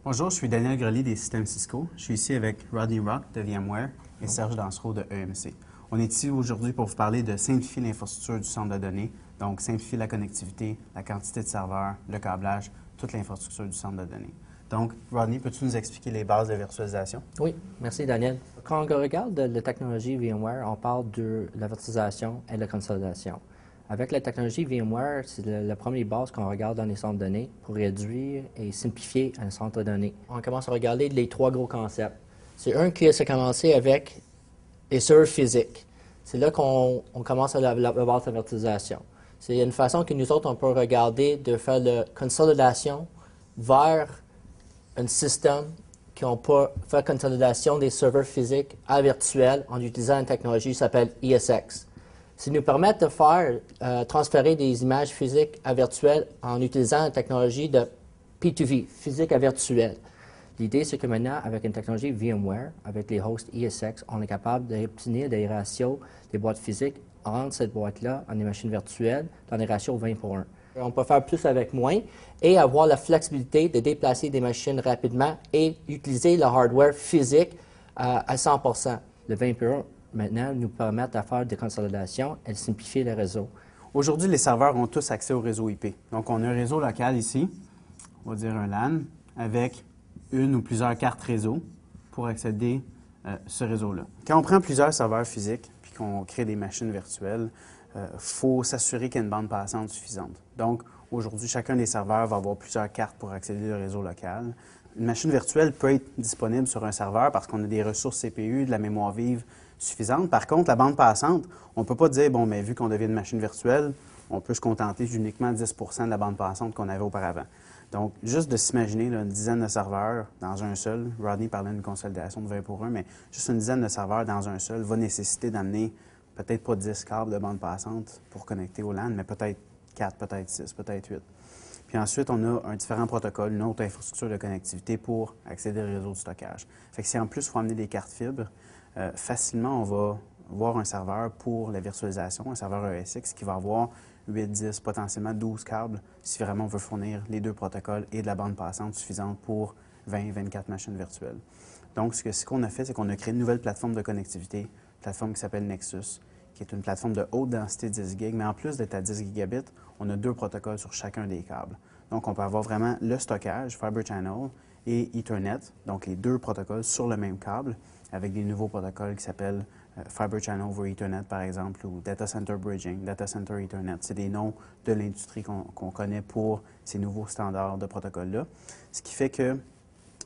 Bonjour, je suis Daniel Grelier des systèmes Cisco. Je suis ici avec Rodney Rock de VMware et Serge Dansereau de EMC. On est ici aujourd'hui pour vous parler de simplifier l'infrastructure du centre de données, donc simplifier la connectivité, la quantité de serveurs, le câblage, toute l'infrastructure du centre de données. Donc, Rodney, peux-tu nous expliquer les bases de virtualisation? Oui, merci Daniel. Quand on regarde la technologie VMware, on parle de la virtualisation et de la consolidation. Avec la technologie VMware, c'est la première base qu'on regarde dans les centres de données pour réduire et simplifier un centre de données. On commence à regarder les trois gros concepts. C'est un qui a commencé avec les serveurs physiques. C'est là qu'on commence à la base de la virtualisation. C'est une façon que nous autres, on peut regarder de faire la consolidation vers un système qui ont pas fait consolidation des serveurs physiques à virtuel en utilisant une technologie qui s'appelle ESX. Ça nous permet de faire transférer des images physiques à virtuel en utilisant une technologie de P2V, physique à virtuel. L'idée, c'est que maintenant, avec une technologie VMware, avec les hosts ESX, on est capable d'obtenir des ratios des boîtes physiques entre cette boîte-là en des machines virtuelles dans des ratios 20:1. On peut faire plus avec moins et avoir la flexibilité de déplacer des machines rapidement et utiliser le hardware physique à 100%. Le 20:1, maintenant, nous permet de faire des consolidations et de simplifier le réseau. Aujourd'hui, les serveurs ont tous accès au réseau IP. Donc, on a un réseau local ici, on va dire un LAN, avec une ou plusieurs cartes réseau pour accéder à ce réseau-là. Quand on prend plusieurs serveurs physiques puis qu'on crée des machines virtuelles, faut s'assurer qu'il y a une bande passante suffisante. Donc, aujourd'hui, chacun des serveurs va avoir plusieurs cartes pour accéder au réseau local. Une machine virtuelle peut être disponible sur un serveur parce qu'on a des ressources CPU, de la mémoire vive suffisante. Par contre, la bande passante, on ne peut pas dire, bon, mais vu qu'on devient une machine virtuelle, on peut se contenter d'uniquement 10 de la bande passante qu'on avait auparavant. Donc, juste de s'imaginer une dizaine de serveurs dans un seul, Rodney parlait d'une consolidation de 20:1, mais juste une dizaine de serveurs dans un seul va nécessiter d'amener peut-être pas 10 câbles de bande passante pour connecter au LAN, mais peut-être 4, peut-être 6, peut-être 8. Puis ensuite, on a un différent protocole, une autre infrastructure de connectivité pour accéder au réseau de stockage. Fait que si en plus, il faut amener des cartes fibres, facilement, on va voir un serveur pour la virtualisation, un serveur ESX qui va avoir 8, 10, potentiellement 12 câbles si vraiment on veut fournir les deux protocoles et de la bande passante suffisante pour 20, 24 machines virtuelles. Donc, ce qu'on a fait, c'est qu'on a créé une nouvelle plateforme de connectivité, une plateforme qui s'appelle Nexus, qui est une plateforme de haute densité 10 gig, mais en plus d'être à 10 gigabits, on a deux protocoles sur chacun des câbles. Donc, on peut avoir vraiment le stockage, Fiber Channel, et Ethernet, donc les deux protocoles sur le même câble, avec des nouveaux protocoles qui s'appellent Fiber Channel over Ethernet, par exemple, ou Data Center Bridging, Data Center Ethernet. C'est des noms de l'industrie qu'on connaît pour ces nouveaux standards de protocoles-là. Ce qui fait que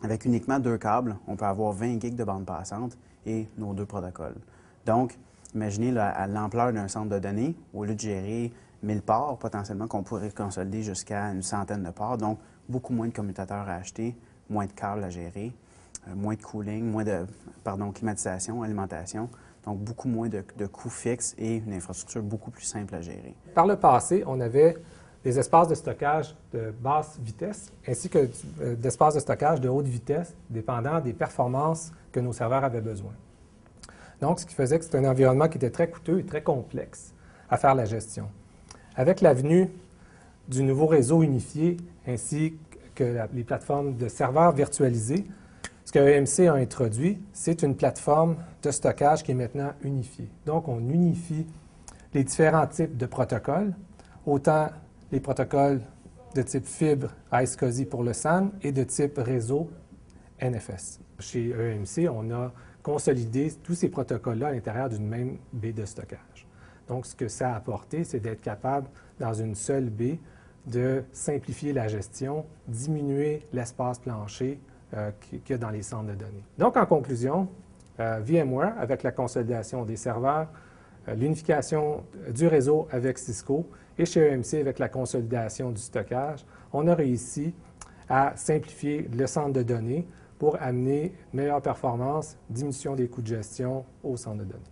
avec uniquement deux câbles, on peut avoir 20 gigs de bande passante et nos deux protocoles. Donc, imaginez là, à l'ampleur d'un centre de données, au lieu de gérer 1000 ports, potentiellement qu'on pourrait consolider jusqu'à une centaine de ports. Donc, beaucoup moins de commutateurs à acheter, moins de câbles à gérer, moins de cooling, moins de climatisation, alimentation. Donc, beaucoup moins de coûts fixes et une infrastructure beaucoup plus simple à gérer. Par le passé, on avait des espaces de stockage de basse vitesse ainsi que d'espaces de stockage de haute vitesse, dépendant des performances que nos serveurs avaient besoin. Donc, ce qui faisait que c'était un environnement qui était très coûteux et très complexe à faire la gestion. Avec l'avenue du nouveau réseau unifié ainsi que les plateformes de serveurs virtualisés, ce que EMC a introduit, c'est une plateforme de stockage qui est maintenant unifiée. Donc, on unifie les différents types de protocoles, autant les protocoles de type fibre iSCSI pour le SAN et de type réseau NFS. Chez EMC, on a consolidé tous ces protocoles-là à l'intérieur d'une même baie de stockage. Donc, ce que ça a apporté, c'est d'être capable, dans une seule baie, de simplifier la gestion, diminuer l'espace plancher qu'il y a dans les centres de données. Donc, en conclusion, VMware, avec la consolidation des serveurs, l'unification du réseau avec Cisco et chez EMC avec la consolidation du stockage, on a réussi à simplifier le centre de données pour amener meilleure performance, diminution des coûts de gestion au centre de données.